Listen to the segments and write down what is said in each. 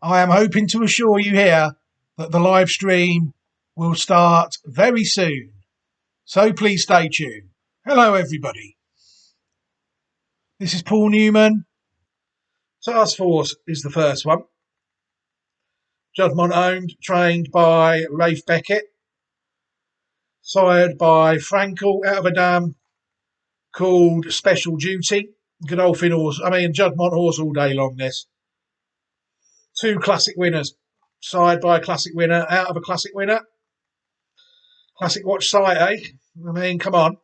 I am hoping to assure you here that the live stream will start very soon. So please stay tuned. Hello, everybody. This is Paul Newman. Task Force is the first one. Juddmonte owned, trained by Rafe Beckett, sired by Frankel out of a dam called Special Duty. Godolphin horse. Juddmonte horse all day long, this. Two classic winners, sired by a classic winner, out of a classic winner. Classic watch sight, eh? Come on.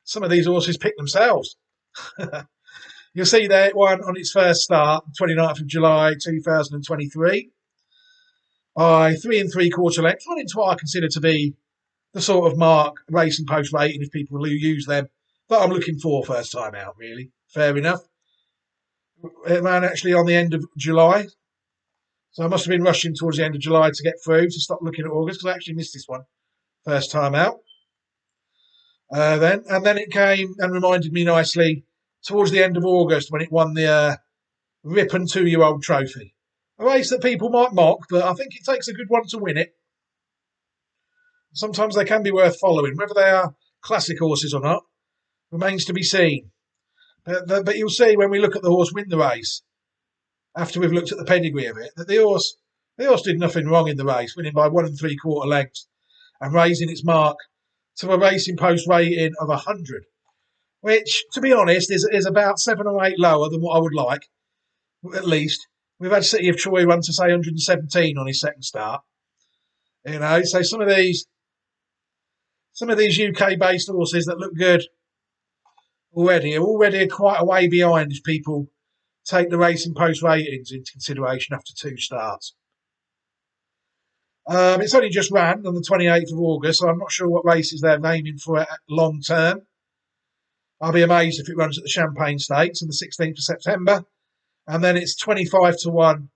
Some of these horses pick themselves. You'll see there it won on its first start, 29th of July 2023, by 3 3/4 lengths. Won into what I consider to be the sort of mark racing post rating, if people who use them, that I'm looking for first time out, really. Fair enough. It ran actually on the end of July. So I must have been rushing towards the end of July to get through, to stop looking at August, because I actually missed this one first time out. Then it came and reminded me nicely towards the end of August when it won the Ripon 2-year-old trophy. A race that people might mock, but I think it takes a good one to win it. Sometimes they can be worth following. Whether they are classic horses or not remains to be seen. But you'll see when we look at the horse win the race, after we've looked at the pedigree of it, that the horse did nothing wrong in the race, winning by 1 3/4 lengths and raising its mark to a racing post rating of 100, which, to be honest, is about 7 or 8 lower than what I would like, at least. We've had City of Troy run to, say, 117 on his second start. So some of these UK-based horses that look good already are quite a way behind if people take the racing post ratings into consideration after 2 starts. It's only just ran on the 28th of August, so I'm not sure what races they're aiming for long term. I'll be amazed if it runs at the Champagne Stakes on the 16th of September. And then it's 25-1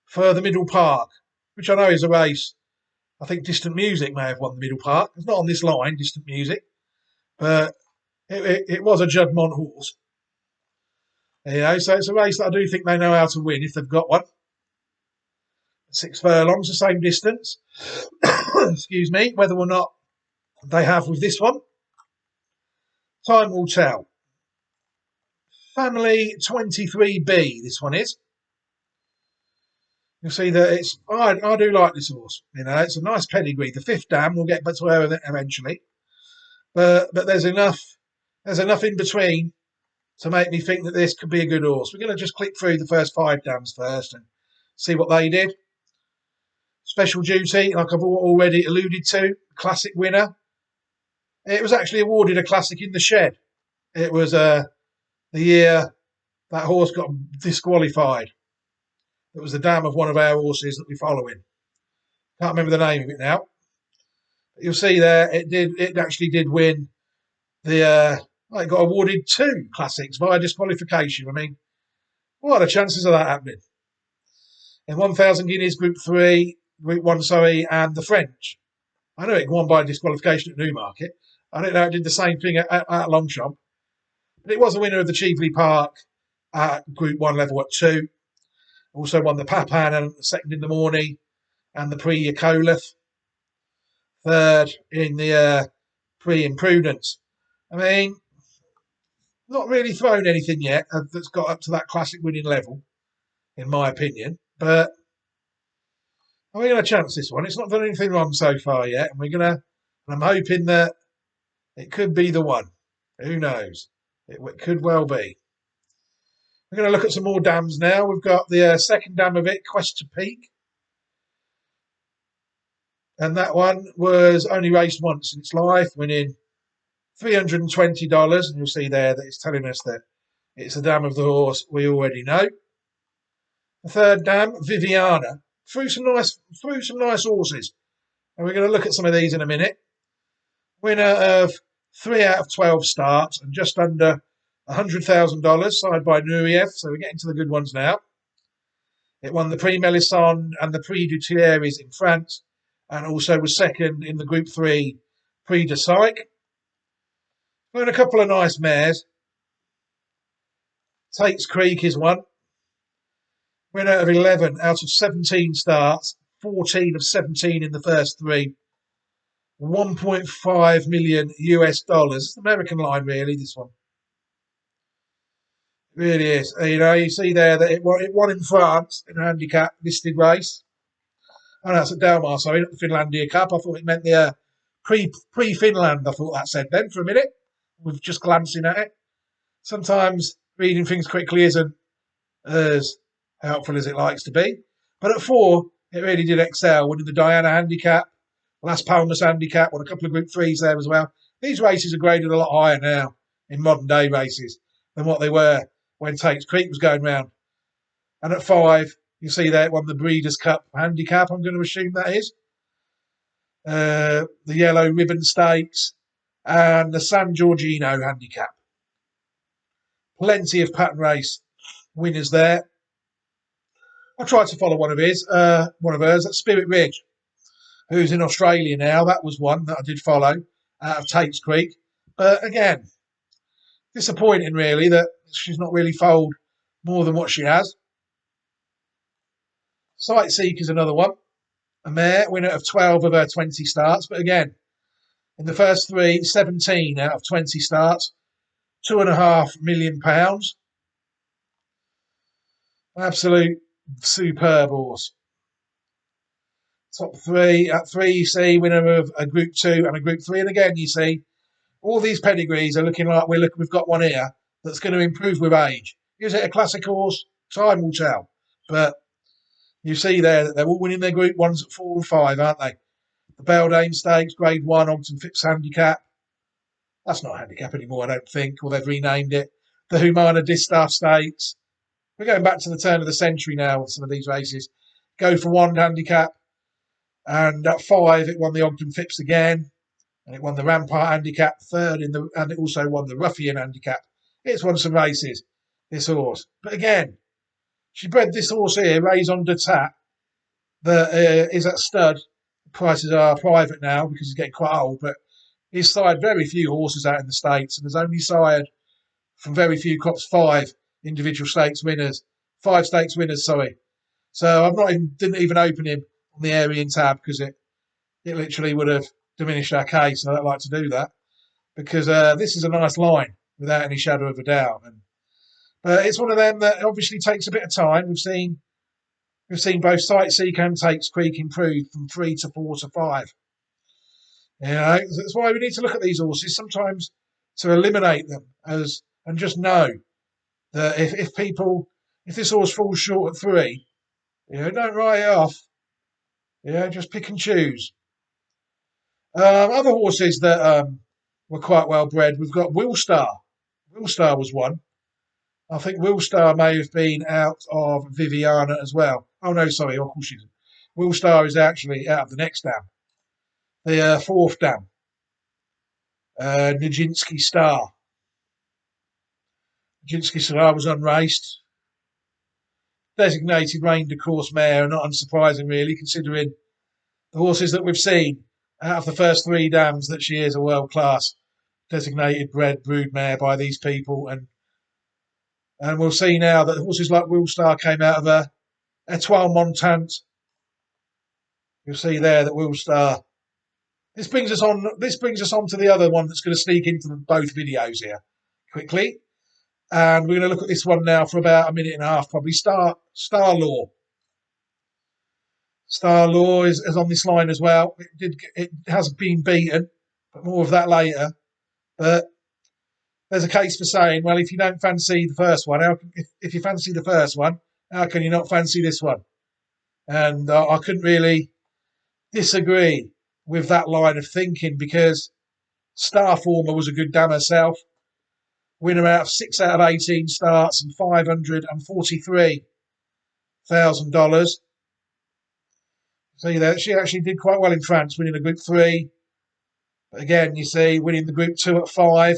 for the Middle Park, which I know is a race. I think Distant Music may have won the Middle Park. It's not on this line, Distant Music, but it was a Juddmonte horse. So it's a race that I do think they know how to win if they've got one. 6 furlongs, the same distance. Excuse me. Whether or not they have with this one, time will tell. Family 23B, this one is. You'll see that I do like this horse. It's a nice pedigree. The 5th dam, we'll get to her eventually. But there's enough in between to make me think that this could be a good horse. We're going to just click through the first 5 dams first and see what they did. Special Duty, like I've already alluded to, classic winner. It was actually awarded a classic in the shed. It was the year that horse got disqualified. It was the dam of one of our horses that we're following. Can't remember the name of it now. But you'll see there, it actually did win it got awarded 2 classics via disqualification. What are the chances of that happening? In 1,000 guineas, Group 3, Group 1, and the French. I know it won by disqualification at Newmarket. I don't know it did the same thing at Longchamp. But it was a winner of the Cheveley Park at Group 1 level at 2. Also won the Papan and second in the Morning and the Prix Yacoleth. Third in the Prix Imprudence. Not really thrown anything yet that's got up to that classic winning level, in my opinion. But we're going to chance this one. It's not done anything wrong so far yet, and I'm hoping that it could be the one. Who knows? It could well be. We're going to look at some more dams now. We've got the second dam of it, Quest to Peak. And that one was only raced once in its life, winning $320. And you'll see there that it's telling us that it's a dam of the horse we already know. The third dam, Viviana, threw some nice horses. And we're going to look at some of these in a minute. Winner of 3 out of 12 starts and just under $100,000, signed by Nureyev. So we're getting to the good ones now. It won the Prix Melisson and the Prix du Thierrys in France, and also was second in the Group 3 Prix de Psyche. And a couple of nice mares. Tate's Creek is one. Win out of 11 out of 17 starts, 14 of 17 in the first three. 1.5 million US dollars. It's an American line, really, this one. It really is. You know, you see there that it won in France in a handicap listed race. Oh, no, it's at Delmar, sorry, not the Finlandia Cup. I thought it meant the pre-Finland. I thought that said then for a minute, with just glancing at it. Sometimes reading things quickly isn't as helpful as it likes to be. But at 4, it really did excel, winning the Diana Handicap, Las Palmas Handicap, won a couple of Group 3s there as well. These races are graded a lot higher now in modern day races than what they were when Tate's Creek was going round. And at 5, you see there it won the Breeders' Cup Handicap, I'm going to assume that is. The Yellow Ribbon Stakes and the San Giorgino Handicap. Plenty of pattern race winners there. I tried to follow one of hers. That's Spirit Ridge, who's in Australia now. That was one that I did follow out of Tate's Creek. But again, disappointing really that she's not really foaled more than what she has. Sightseek is another one. A mare, winner of 12 of her 20 starts. But again, in the first three, 17 out of 20 starts, £2.5 million. Absolute superb horse. Top 3. At 3, you see winner of a Group 2 and a Group 3. And again, you see all these pedigrees are looking like we've got one here that's going to improve with age. Is it a classic horse? Time will tell. But you see there that they're all winning their Group 1s at 4 and 5, aren't they? The Beldame Stakes, Grade 1, Ogden Phipps Handicap. That's not a handicap anymore, I don't think, or they've renamed it. The Humana Distaff Stakes. We're going back to the turn of the century now with some of these races. Go for One Handicap. And at 5, it won the Ogden Phipps again. And it won the Rampart Handicap third, and it also won the Ruffian Handicap. It's won some races, this horse. But again, she bred this horse here, Raison de Tat, that is at stud. Prices are private now because he's getting quite old, but he's sired very few horses out in the States and has only sired from very few crops 5 individual stakes winners. 5 stakes winners, sorry. So didn't even open him on the Aryan tab because it literally would have diminished our case. I don't like to do that because this is a nice line without any shadow of a doubt. But it's one of them that obviously takes a bit of time. We've seen both Sightseek and Tate's Creek improve from 3 to 4 to 5. You know, that's why we need to look at these horses sometimes to eliminate them and just know that if this horse falls short at 3, don't write it off. Just pick and choose. Other horses that were quite well bred, we've got Willstar. Willstar was one. I think Willstar may have been out of Viviana as well. Oh, no, sorry, of course she isn't. Willstar is actually out of the next dam. The 4th dam. Nijinsky Star. Nijinsky Star was unraced. Designated rein de course mare, not unsurprising really, considering the horses that we've seen out of the first 3 dams that she is a world-class designated bred brood mare by these people. And we'll see now that horses like Willstar came out of a Etoile Montante. You'll see there that Willstar. This brings us on to the other one that's going to sneak into both videos here quickly. And we're going to look at this one now for about a minute and a half, probably. Star Law. Star Law is on this line as well. It has been beaten, but more of that later. But there's a case for saying, well, if you don't fancy the first one, if you fancy the first one, how can you not fancy this one? And I couldn't really disagree with that line of thinking because Starformer was a good dam herself. Winner out of 6 out of 18 starts and $543,000. See there, she actually did quite well in France, winning a Group 3. But again, you see, winning the Group 2 at 5.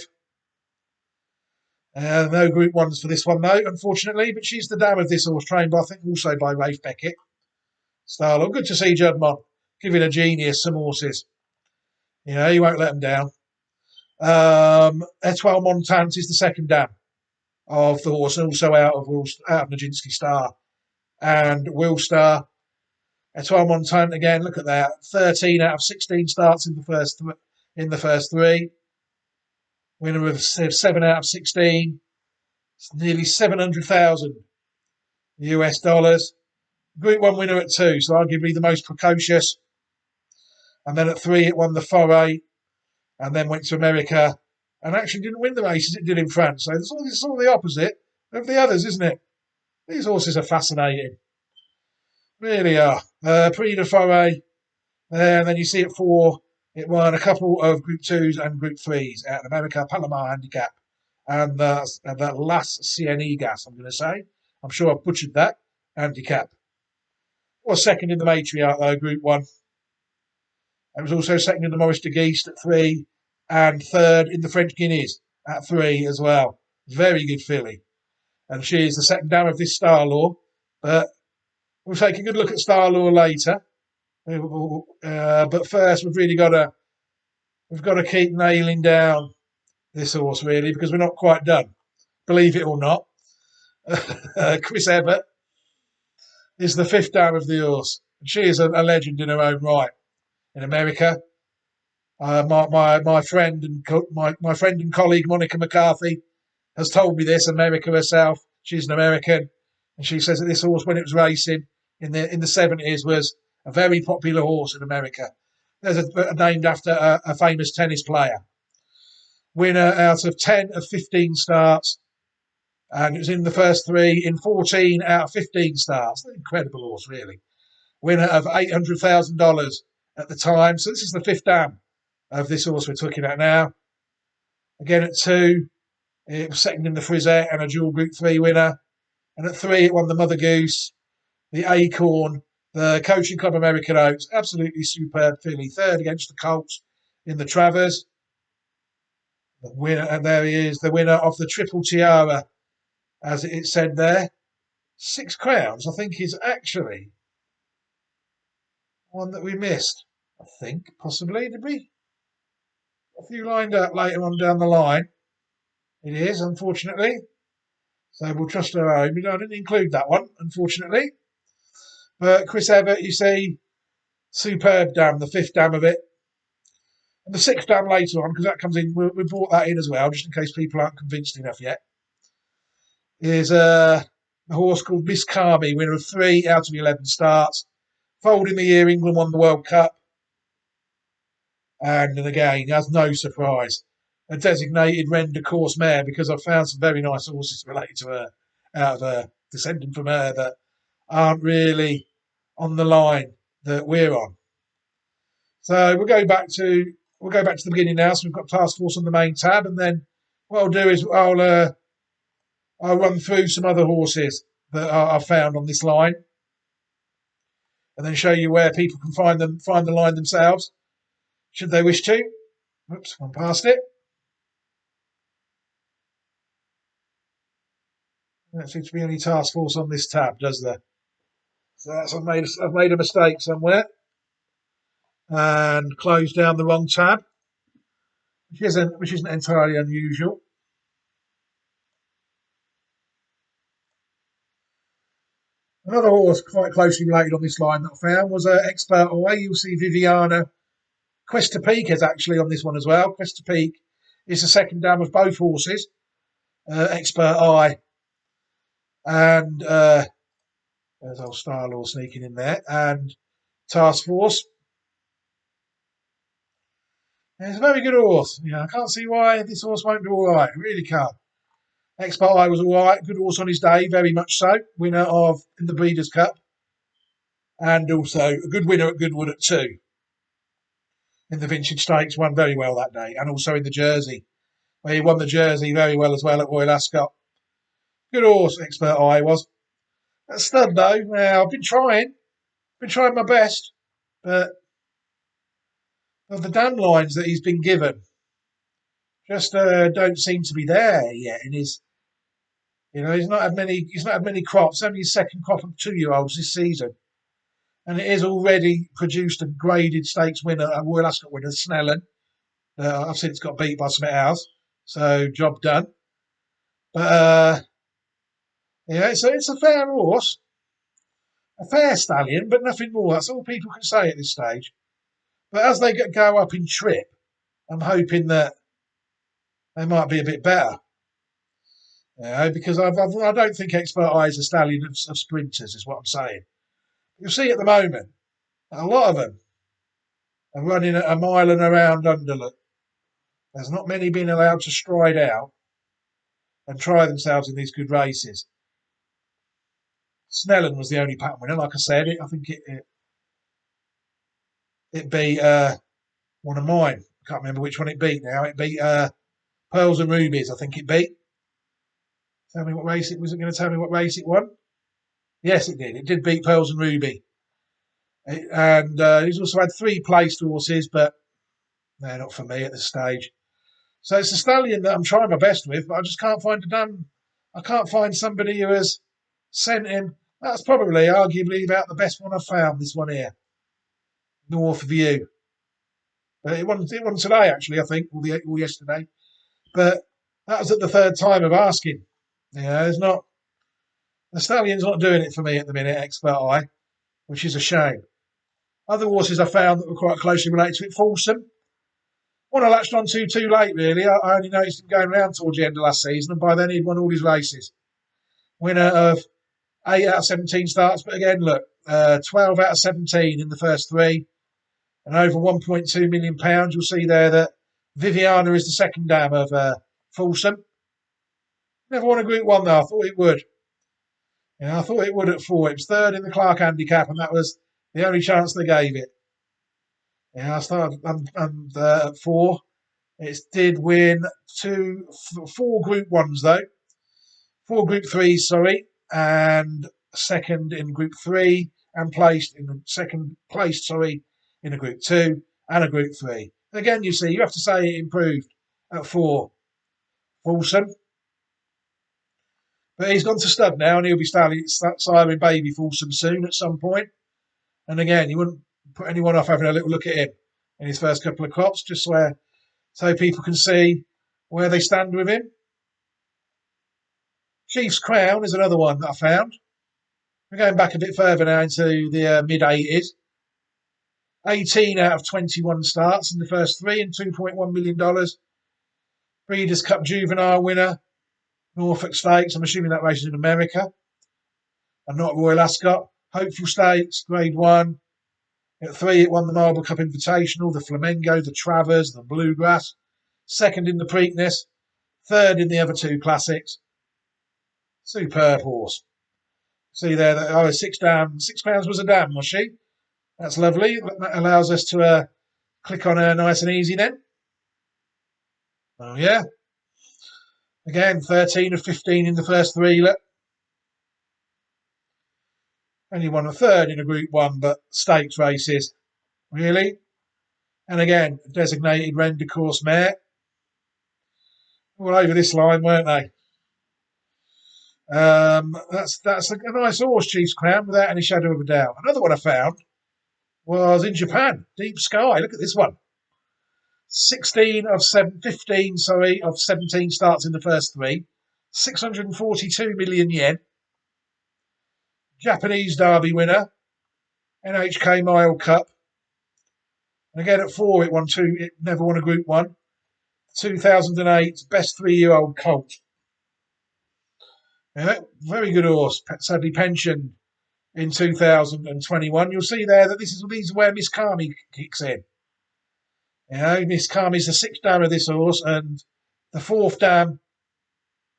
No Group 1s for this one, though, unfortunately. But she's the dam of this horse, trained, I think, also by Rafe Beckett. Starlaw. Good to see Judd giving a genius some horses. He won't let them down. Etoile Montante is the second dam of the horse, and also out of Nijinsky Star. and Wilstar. Etoile Montaigne again. Look at that, 13 out of 16 starts in the first three. Winner of 7 out of 16. It's nearly 700,000 US dollars. Group 1 winner at 2, so arguably the most precocious. And then at 3, it won the Foray, and then went to America, and actually didn't win the races it did in France. So it's all the opposite of the others, isn't it? These horses are fascinating. Really are. Prix de Foray, and then you see at 4, it won a couple of Group 2s and Group 3s out in America, Palomar Handicap, and the Las Cienigas, I'm going to say. I'm sure I've butchered that, handicap. Was second in the Matriarch, though, Group 1. It was also second in the Maurice de Geest at 3, and third in the French Guineas at 3 as well. Very good filly. And she is the second dam of this Star Law. But we'll take a good look at Star Law later. But first, we've got to keep nailing down this horse, really, because we're not quite done. Believe it or not. Chris Evert is the 5th dam of the horse. And she is a legend in her own right in America. My friend and colleague Monica McCarthy has told me this. America herself, she's an American, and she says that this horse, when it was racing in the 70s, was a very popular horse in America. There's named after a famous tennis player. Winner out of 10 of 15 starts, and it was in the first 3 in 14 out of 15 starts. An incredible horse, really. Winner of $800,000 at the time. So this is the 5th dam of this horse we're talking about now. Again at 2, it was second in the Frisette and a dual Group 3 winner. And at 3, it won the Mother Goose, the Acorn, the Coaching Club American Oaks. Absolutely superb filly. 3rd against the Colts in the Travers. The winner, and there he is, the winner of the Triple Tiara, as it said there. 6 crowns, I think, is actually one that we missed. I think, possibly, did we? A few lined up later on down the line. It is, unfortunately. So we'll trust our own. I didn't include that one, unfortunately. But Chris Evert, you see, superb dam, the 5th dam of it. And the 6th dam later on, because that comes in, we brought that in as well, just in case people aren't convinced enough yet, is a horse called Miss Carmi, winner of 3 out of 11 starts. Foaled in the year England won the World Cup. And again, as no surprise, a designated Ren de Course mare, because I've found some very nice horses related to her, out of her, descending from her, that aren't really on the line that we're on. So we'll go back to the beginning now. So we've got Task Force on the main tab, and then what I'll do is I'll run through some other horses that I've found on this line, and then show you where people can find the line themselves, should they wish to. Oops, gone past it. There don't seem to be any Task Force on this tab, does there? So I've made a mistake somewhere and closed down the wrong tab, which isn't entirely unusual. Another horse quite closely related on this line that I found was Expert Eye. You'll see Viviana Questa Peak is actually on this one as well. Questa Peak is the 2nd dam of both horses, Expert Eye, and there's old Star Law sneaking in there, and Task Force. And it's a very good horse. I can't see why this horse won't do all right. I really can't. Expert Eye was all right. Good horse on his day, very much so. Winner in the Breeders' Cup. And also a good winner at Goodwood at 2. In the Vintage Stakes, won very well that day. And also in the Jersey, where he won the Jersey very well as well at Royal Ascot. Good horse, Expert Eye was. That stud, though, now I've been trying my best, but of the dam lines that he's been given, just don't seem to be there yet in his. He's not had many crops. Only his 2nd crop of 2-year-olds this season, and it is already produced a graded stakes winner, a Royal Ascot winner, Snellen. I've seen it's got beat by something else, so job done. But it's a fair horse. A fair stallion, but nothing more. That's all people can say at this stage. But as they go up in trip, I'm hoping that they might be a bit better. Because I don't think Expert Eye is a stallion of sprinters, is what I'm saying. You'll see at the moment, a lot of them are running at a mile and around underlook. There's not many being allowed to stride out and try themselves in these good races. Snellen was the only pattern winner. Like I said, I think it beat one of mine. I can't remember which one it beat now. It beat Pearls and Rubies, I think it beat. Tell me what race it was. It going to tell me what race it won? Yes, it did. It did beat Pearls and Ruby. And he's also had 3 placed horses, but they're not for me at this stage. So it's a stallion that I'm trying my best with, but I just can't find I can't find somebody who has sent him. That's probably, arguably, about the best one I've found, this one here. North View. But it wasn't today, actually, I think, or yesterday. But that was at the 3rd time of asking. The stallion's not doing it for me at the minute, Expert Eye, which is a shame. Other horses I found that were quite closely related to it, Folsom. One I latched on too late, really. I only noticed him going around towards the end of last season, and by then he'd won all his races. Winner of 8 out of 17 starts, but again, look, 12 out of 17 in the first 3, and over £1.2 million. You'll see there that Viviana is the second dam of Folsom. Never won a Group 1, though. I thought it would. I thought it would at 4. It was 3rd in the Clark Handicap, and that was the only chance they gave it. I started at 4. It did win 4 Group 1s, though. 4 Group 3s, sorry, and second in Group 3, and second placed in a Group 2 and a Group 3. Again, you see, you have to say it improved at 4. Folsom. But he's gone to stud now, and he'll be siring baby Folsom soon at some point. And again, you wouldn't put anyone off having a little look at him in his first couple of crops, just so people can see where they stand with him. Chief's Crown is another one that I found. We're going back a bit further now into the mid-80s. 18 out of 21 starts in the first 3 and $2.1 million. Breeders' Cup Juvenile winner, Norfolk Stakes. I'm assuming that race is in America and not Royal Ascot. Hopeful Stakes, Grade 1. At 3, it won the Marble Cup Invitational, the Flamengo, the Travers, the Bluegrass. Second in the Preakness. 3rd in the other 2 classics. Superb horse. See there that 6 pounds was a dam, was she? That's lovely. That allows us to click on her nice and easy then. Oh yeah. Again, 13 of 15 in the first 3. Look. Only won a 3rd in a Group 1, but stakes races. Really? And again, designated Ren de Course mare. All over this line, weren't they? That's a nice horse, Chief's Crown, without any shadow of a doubt. Another one I found was in Japan, Deep Sky. Look at this one. 15 of 17 starts in the first 3. 642 million yen. Japanese Derby winner. NHK Mile Cup. And again at 4, it never won a Group 1. 2008 best 3-year-old colt. Yeah, very good horse. Sadly pensioned in 2021. You'll see there that these are where Miss Kami kicks in. Miss Kami's the 6th dam of this horse and the 4th dam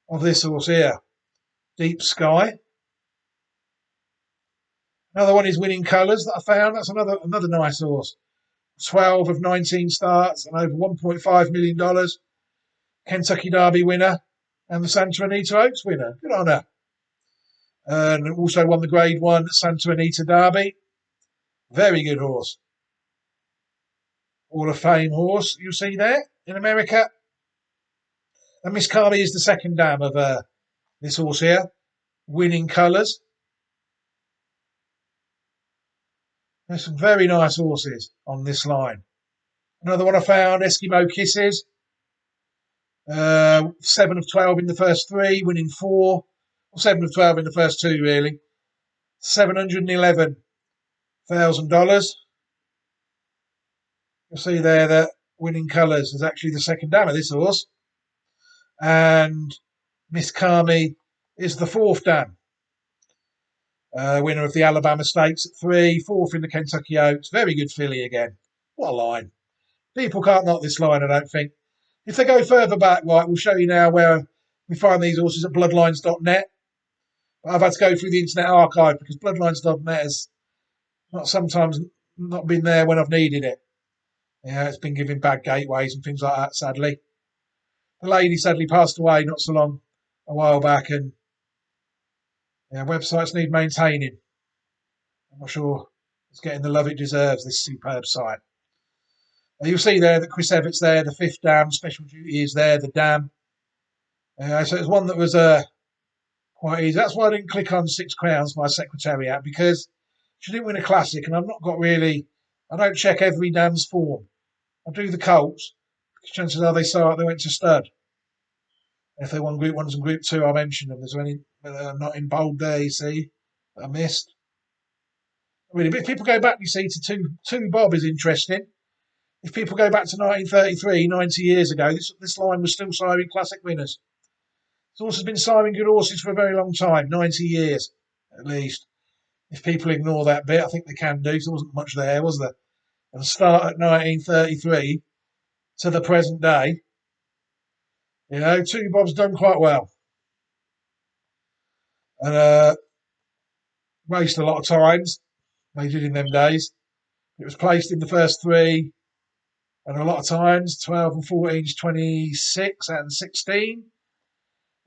of this horse here. Deep Sky. Another one is Winning Colours that I found. That's another nice horse. 12 of 19 starts and over $1.5 million. Kentucky Derby winner and the Santa Anita Oaks winner. Good on her. And also won the Grade 1 Santa Anita Derby. Very good horse. Hall of Fame horse, you see there in America. And Miss Kami is the 2nd dam of this horse here. Winning Colours. There's some very nice horses on this line. Another one I found, Eskimo Kisses. 7 of 12 in the first 3, winning 4. Or 7 of 12 in the first 2, really. $711,000. You'll see there that Winning Colours is actually the second dam of this horse. And Miss Kami is the fourth dam. Winner of the Alabama Stakes at 3, fourth in the Kentucky Oaks. Very good filly again. What a line. People can't knock this line, I don't think. If they go further back, right, we'll show you now where we find these horses at bloodlines.net. But I've had to go through the Internet Archive because bloodlines.net has sometimes not been there when I've needed it. Yeah, it's been giving bad gateways and things like that, sadly. The lady sadly passed away not so long a while back, and websites need maintaining. I'm not sure it's getting the love it deserves, this superb site. You'll see there that Chris Everett's there, the fifth dam, Special Duty is there, the dam. So it's one that was quite easy. That's why I didn't click on 6 Crowns, my Secretariat, because she didn't win a classic, and I've not got really, I don't check every dam's form. I do the Colts, because chances are they went to stud. If they won Group 1s and Group 2, I'll mention them. There's any not in bold there, you see, that I missed. Really, but if people go back, you see, to two Bob is interesting. If people go back to 1933, 90 years ago, this line was still siring classic winners. This horse has been siring good horses for a very long time, 90 years at least. If people ignore that bit, I think they can do. There wasn't much there, was there? And start at 1933 to the present day. Two Bob's done quite well. And raced a lot of times. They did in them days. It was placed in the first 3 and a lot of times. 12 and 14 is 26 out of 16.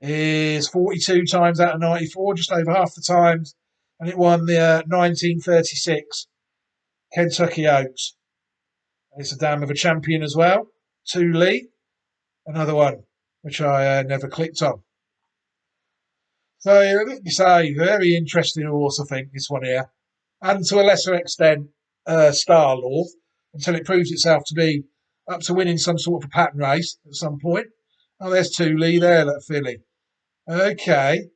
Is 42 times out of 94, just over half the times. And it won the 1936 Kentucky Oaks. And it's a dam of a champion as well. 2 Lee. Another one, which I never clicked on. So, let me say, very interesting horse, I think, this one here. And to a lesser extent, Star Law, until it proves itself to be up to winning some sort of a pattern race at some point. Oh, there's 2 Lee there, that filly. Okay.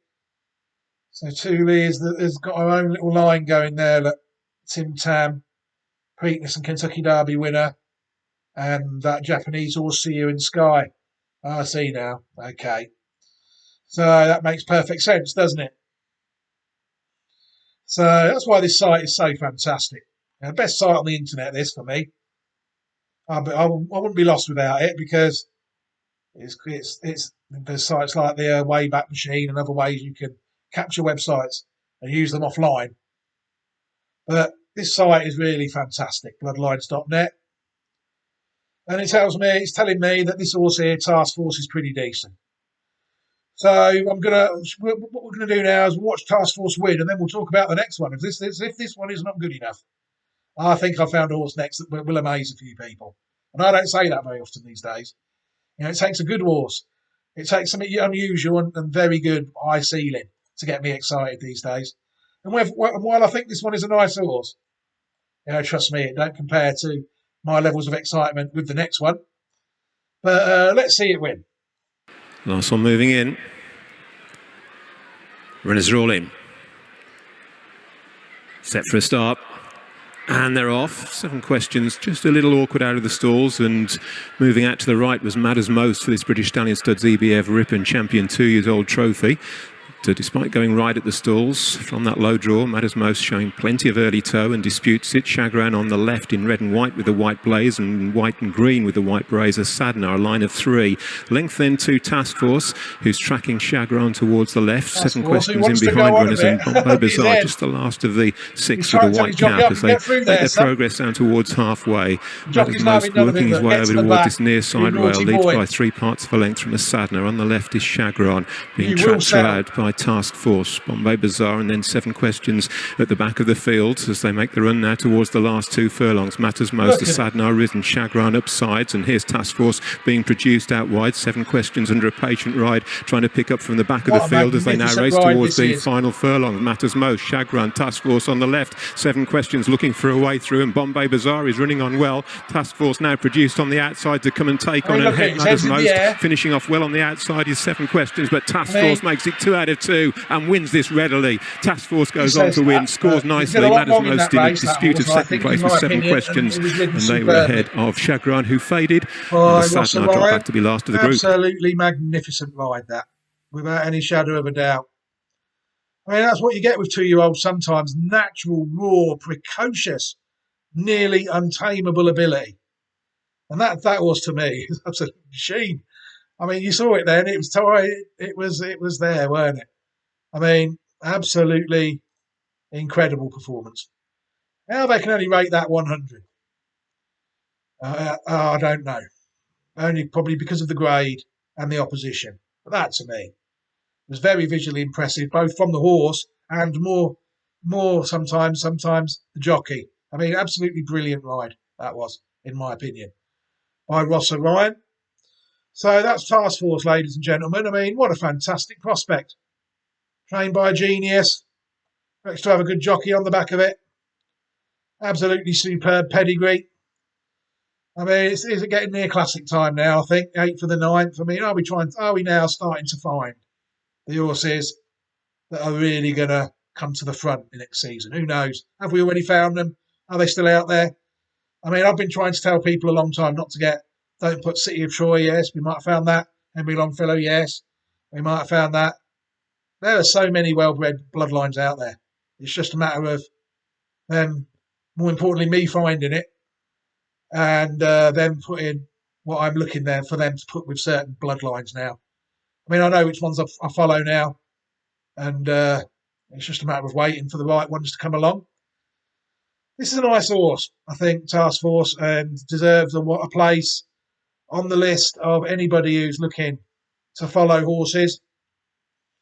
So 2 Lee has got her own little line going there. Look, Tim Tam, Preakness and Kentucky Derby winner. And that Japanese horse, See You in Sky. I see now. Okay. So that makes perfect sense, doesn't it? So that's why this site is so fantastic. The best site on the internet, this for me. I wouldn't be lost without it because there's sites like the Wayback Machine and other ways you can capture websites and use them offline. But this site is really fantastic, bloodlines.net. And it's telling me that this horse here, Task Force, is pretty decent. So what we're gonna do now is watch Task Force win, and then we'll talk about the next one. If this one is not good enough, I think I found a horse next that will amaze a few people. And I don't say that very often these days. It takes a good horse. It takes something unusual and very good high ceiling to get me excited these days. And while I think this one is a nice horse, trust me, it don't compare to my levels of excitement with the next one. But let's see it win. Last one moving in. Runners are all in. Set for a start. And they're off. 7 questions, just a little awkward out of the stalls, and moving out to the right was Matters Most for this British Stallion Studs EBF Ripon Champion 2-year-old trophy. So despite going right at the stalls from that low draw, Matters Most showing plenty of early toe and disputes it. Chagrin on the left in red and white with the white blaze, and white and green with the white brazer. Sadnar, a line of 3. Length then to Task Force, who's tracking Chagrin towards the left. 7 questions in behind runners, and Bombo Bazaar, just the last of the 6 with the white cap as they make their progress down towards halfway. Matters Most working his way over towards this near side rail, leads by 3 parts of a length from the Sadnar. On the left is Chagrin, being tracked throughout by Task Force, Bombay Bazaar, and then 7 questions at the back of the field as they make the run now towards the last 2 furlongs. Matters Most, the Sadnar risen, Chagrin up sides, and here's Task Force being produced out wide. 7 questions under a patient ride, trying to pick up from the back of the field as they now race towards the final furlong. Matters Most, Chagrin, Task Force on the left. 7 questions looking for a way through, and Bombay Bazaar is running on well. Task Force now produced on the outside to come and take on and head Matters Most. Finishing off well on the outside is 7 questions, but Task Force makes it 2 out of 2 and wins this readily. Task Force goes He on says to win, that, scores but he's nicely. got a lot Matters wrong in most that in a race, that disputed horse, I second think, in place with my 7 opinion, questions, and he was ridden and they were superbly. ahead of Chagrin, who faded, By and the Ross Sadnar dropped Orion, back to be last of the group. absolutely magnificent ride, that, without any shadow of a doubt. I mean, that's what you get with 2-year-olds sometimes. Natural, raw, precocious, nearly untamable ability. And that was, to me, is absolute machine. I mean, you saw it then. It was there, weren't it? I mean, absolutely incredible performance. How they can only rate that 100, I don't know. Only probably because of the grade and the opposition. But that, to me, was very visually impressive, both from the horse and more sometimes the jockey. I mean, absolutely brilliant ride that was, in my opinion, by Ross Orion. So that's Task Force, ladies and gentlemen. I mean, what a fantastic prospect. Trained by a genius. Expects to have a good jockey on the back of it. Absolutely superb pedigree. I mean, is it getting near classic time now? I think 8th for the 9th. I mean, are we now starting to find the horses that are really going to come to the front in next season? Who knows? Have we already found them? Are they still out there? I mean, I've been trying to tell people a long time not to don't put City of Troy, yes, we might have found that. Henry Longfellow, yes, we might have found that. There are so many well-bred bloodlines out there. It's just a matter of them, more importantly, me finding it and them putting what I'm looking there for them to put with certain bloodlines now. I mean, I know which ones I follow now, and it's just a matter of waiting for the right ones to come along. This is a nice horse, I think, Task Force, and deserves a place on the list of anybody who's looking to follow horses.